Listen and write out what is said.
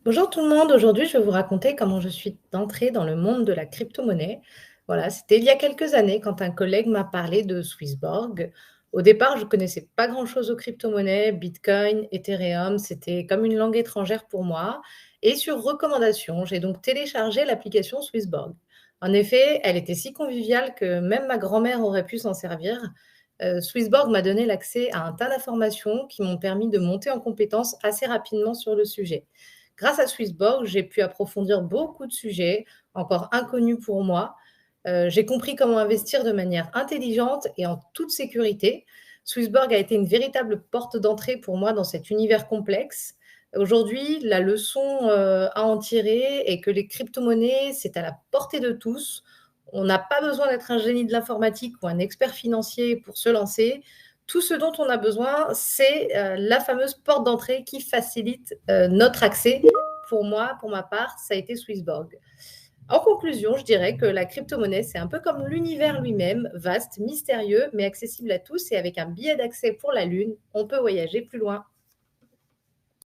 Bonjour tout le monde, aujourd'hui je vais vous raconter comment je suis entrée dans le monde de la crypto-monnaie. Voilà, c'était il y a quelques années quand un collègue m'a parlé de Swissborg. Au départ, je connaissais pas grand-chose aux crypto-monnaies, Bitcoin, Ethereum, c'était comme une langue étrangère pour moi. Et sur recommandation, j'ai donc téléchargé l'application Swissborg. En effet, elle était si conviviale que même ma grand-mère aurait pu s'en servir. Swissborg m'a donné l'accès à un tas d'informations qui m'ont permis de monter en compétences assez rapidement sur le sujet. Grâce à Swissborg, j'ai pu approfondir beaucoup de sujets encore inconnus pour moi. J'ai compris comment investir de manière intelligente et en toute sécurité. Swissborg a été une véritable porte d'entrée pour moi dans cet univers complexe. Aujourd'hui, la leçon à en tirer est que les crypto-monnaies, c'est à la portée de tous. On n'a pas besoin d'être un génie de l'informatique ou un expert financier pour se lancer. Tout ce dont on a besoin, c'est la fameuse porte d'entrée qui facilite notre accès. Pour moi, pour ma part, ça a été Swissborg. En conclusion, je dirais que la crypto-monnaie, c'est un peu comme l'univers lui-même, vaste, mystérieux, mais accessible à tous. Et avec un billet d'accès pour la Lune, on peut voyager plus loin.